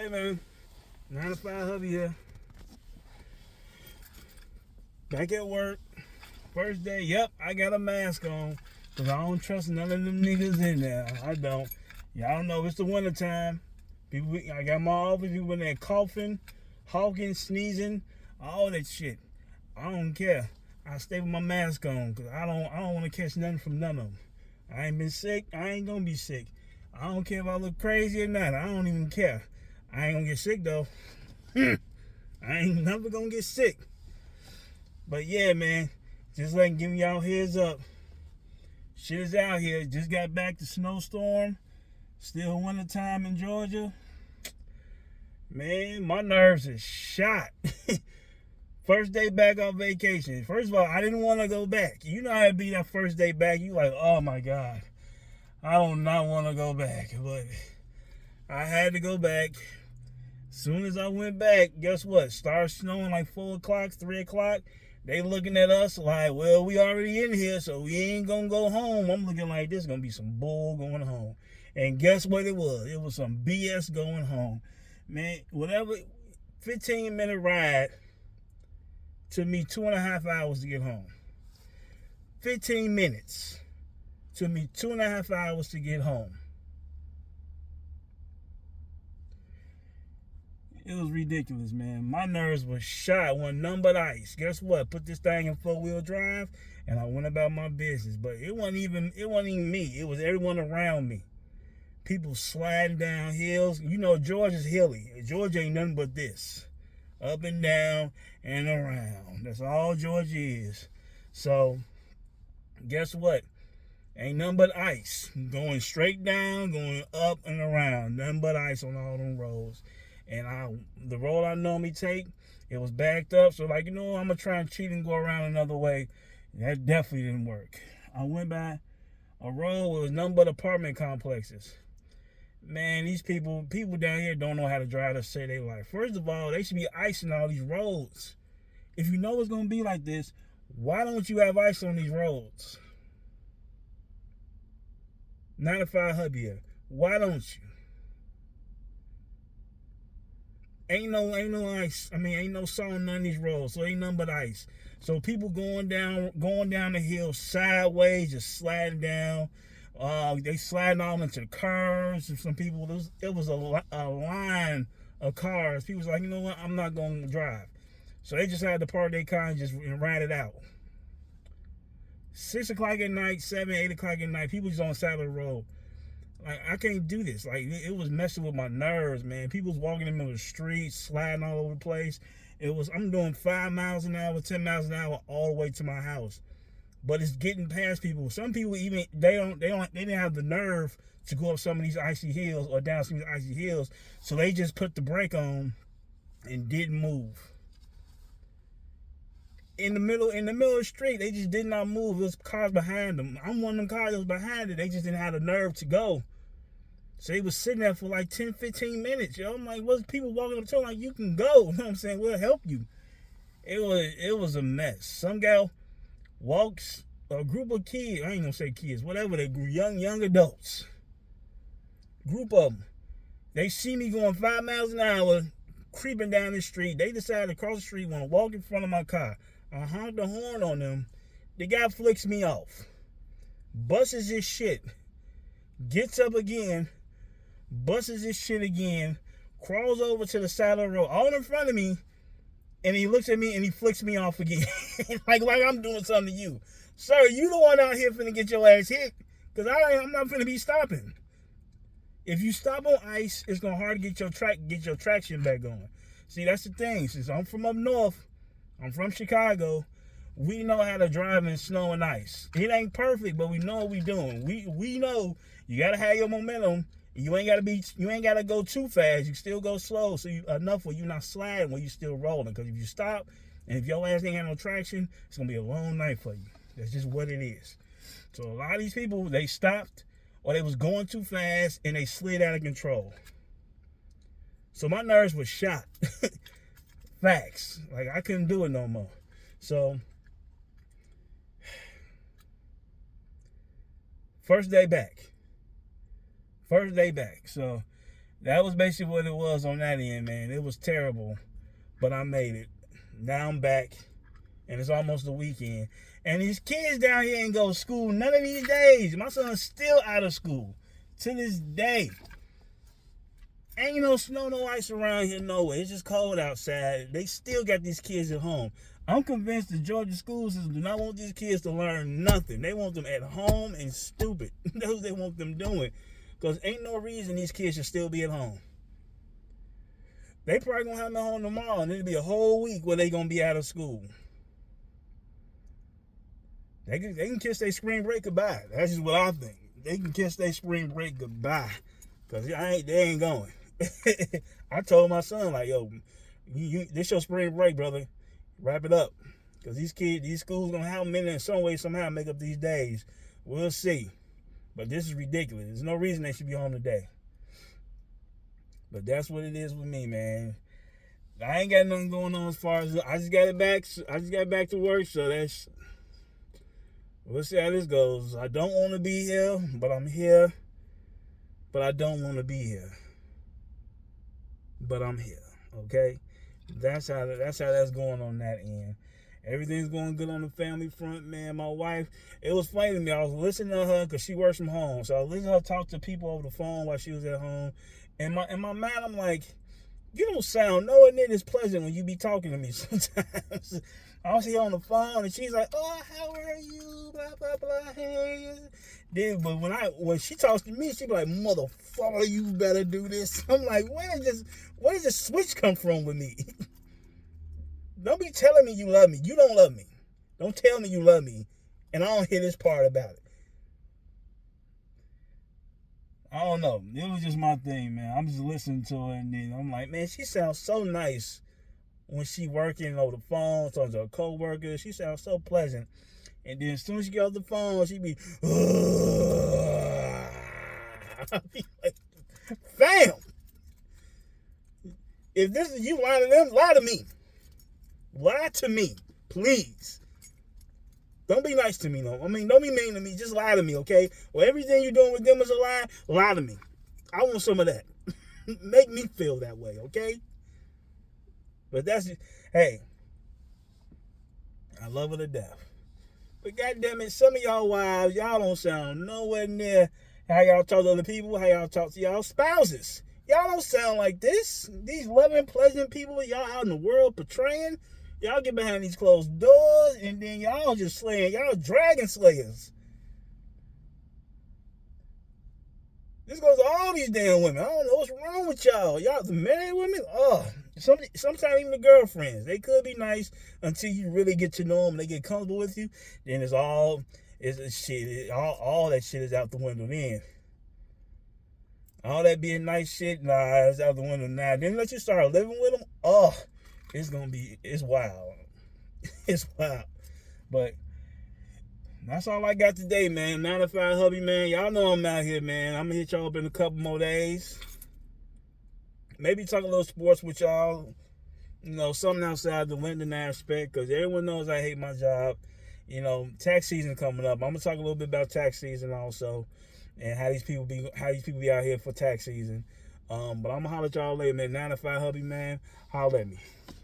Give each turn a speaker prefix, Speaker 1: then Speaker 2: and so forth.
Speaker 1: Hey man, 9 to 5 hubby here. Back at work. First day, yep, I got a mask on. Cause I don't trust none of them niggas in there. I don't. Y'all know it's the winter time. People, I got my office, people in there coughing, hawking, sneezing, all that shit. I don't care. I stay with my mask on because I don't want to catch nothing from none of them. I ain't been sick. I ain't gonna be sick. I don't care if I look crazy or not. I don't even care. I ain't gonna get sick though. I ain't never gonna get sick. But yeah, man, just like giving y'all heads up. Shit is out here. Just got back to snowstorm. Still winter time in Georgia. Man, my nerves are shot. First day back on vacation. First of all, I didn't want to go back. You know how it be that first day back. You like, oh my God. I do not want to go back. But I had to go back. Soon as I went back, guess what? Started snowing like 4 o'clock, 3 o'clock. They looking at us like, well, we already in here, so we ain't going to go home. I'm looking like this is going to be some bull going home. And guess what it was? It was some BS going home. Man, whatever, 15-minute ride took me 2.5 hours to get home. 15 minutes took me 2.5 hours to get home. It was ridiculous, man. My nerves were shot. Wasn't nothing but ice. Guess what? Put this thing in 4-wheel drive, and I went about my business. But it wasn't even me. It was everyone around me. People sliding down hills. You know, Georgia's hilly. Georgia ain't nothing but this. Up and down and around. That's all Georgia is. So, guess what? Ain't nothing but ice. Going straight down, going up and around. Nothing but ice on all them roads. And the road I normally take, it was backed up. So like, I'm going to try and cheat and go around another way. That definitely didn't work. I went by a road with nothing but apartment complexes. Man, these people down here don't know how to drive to save their life. First of all, they should be icing all these roads. If you know it's going to be like this, why don't you have ice on these roads? 9 to 5 hubby here. Why don't you? Ain't no ice. I mean, ain't no salt on none of these roads, so ain't nothing but ice. So people going down the hill sideways, just sliding down. They sliding all into the cars. Some people, it was a line of cars. People was like, you know what? I'm not going to drive. So they just had to park their car and just ride it out. 6 o'clock at night, 7, 8 o'clock at night, people just on the side of the road. Like, I can't do this. Like, it was messing with my nerves, man. People was walking in the middle of the street, sliding all over the place. I'm doing 5 miles an hour, 10 miles an hour all the way to my house. But it's getting past people. Some people even, they didn't have the nerve to go up some of these icy hills or down some of these icy hills. So they just put the brake on and didn't move. In the middle of the street, they just did not move. There was cars behind them. I'm one of them cars that was behind it. They just didn't have the nerve to go. So they was sitting there for like 10, 15 minutes. Yo, I'm like, what's people walking up to them like, you can go. You know what I'm saying? We'll help you. It was a mess. Some gal walks, a group of kids, I ain't gonna say kids, whatever, they young adults. Group of them. They see me going 5 miles an hour, creeping down the street. They decide to cross the street, want to walk in front of my car. I honk the horn on them. The guy flicks me off. Busts his shit. Gets up again. Busts his shit again. Crawls over to the side of the road, all in front of me. And he looks at me and he flicks me off again. like I'm doing something to you. Sir, you the one out here finna get your ass hit. Because I'm not finna be stopping. If you stop on ice, it's gonna hard to get your traction back on. See, that's the thing. Since I'm from up north, I'm from Chicago, we know how to drive in snow and ice. It ain't perfect, but we know what we doing. We know you gotta have your momentum. You ain't gotta go too fast. You still go slow, so enough where you're not sliding, where you still rolling. Because if you stop, and if your ass ain't got no traction, it's gonna be a long night for you. That's just what it is. So a lot of these people, they stopped, or they was going too fast, and they slid out of control. So my nerves were shot. Facts. Like, I couldn't do it no more. So, first day back. So, that was basically what it was on that end, man. It was terrible, but I made it. Now I'm back, and it's almost the weekend. And these kids down here ain't go to school none of these days. My son's still out of school to this day. Ain't no snow, no ice around here nowhere. It's just cold outside. They still got these kids at home. I'm convinced the Georgia school system do not want these kids to learn nothing. They want them at home and stupid. That's what they want them doing. Because ain't no reason these kids should still be at home. They probably going to have them at home tomorrow, and it'll be a whole week where they going to be out of school. They can kiss their spring break goodbye. That's just what I think. They can kiss their spring break goodbye. Because they ain't going. I told my son, like, yo, this your spring break, brother. Wrap it up. Because these schools going to have them in there in some way, somehow make up these days. We'll see. But this is ridiculous. There's no reason they should be home today. But that's what it is with me, man. I ain't got nothing going on as far as I just got back to work, so we'll see how this goes. I don't want to be here, but I'm here. But I don't want to be here. But I'm here. Okay? That's how that's going on that end. Everything's going good on the family front, man. My wife, it was funny to me. I was listening to her because she works from home. So I was listening to her talk to people over the phone while she was at home. And in my mind, I'm like, you don't sound nowhere near this pleasant when you be talking to me sometimes. I was here on the phone and she's like, oh, how are you? Blah, blah, blah. Hey. Then, but when she talks to me, she be like, motherfucker, you better do this. I'm like, where does this switch come from with me? Don't be telling me you love me. You don't love me. Don't tell me you love me. And I don't hear this part about it. I don't know. It was just my thing, man. I'm just listening to her, and then I'm like, man, she sounds so nice when she working over the phone, talking to her co-workers. She sounds so pleasant. And then as soon as she get off the phone, she be, I'll be like, fam, if this is you lying to them, lie to me. Lie to me, please. Don't be nice to me, no. I mean, don't be mean to me. Just lie to me, okay? Well, everything you're doing with them is a lie. Lie to me. I want some of that. Make me feel that way, okay? But that's it. Hey, I love her to death. But goddamn it, some of y'all wives, y'all don't sound nowhere near how y'all talk to other people, how y'all talk to y'all spouses. Y'all don't sound like this. These loving, pleasant people y'all out in the world portraying. Y'all get behind these closed doors, and then y'all just slaying. Y'all dragon slayers. This goes to all these damn women. I don't know what's wrong with y'all. Y'all, the married women, sometimes even the girlfriends, they could be nice until you really get to know them and they get comfortable with you. Then all that shit is out the window then. All that being nice shit, nah, it's out the window now. Then let you start living with them, it's wild. It's wild. But that's all I got today, man. 9 to 5 hubby, man. Y'all know I'm out here, man. I'm going to hit y'all up in a couple more days. Maybe talk a little sports with y'all. You know, something outside the Linden aspect, because everyone knows I hate my job. You know, tax season coming up. I'm going to talk a little bit about tax season also, and how these people be out here for tax season. But I'm going to holler at y'all later, man. 9 to 5 hubby, man. Holler at me.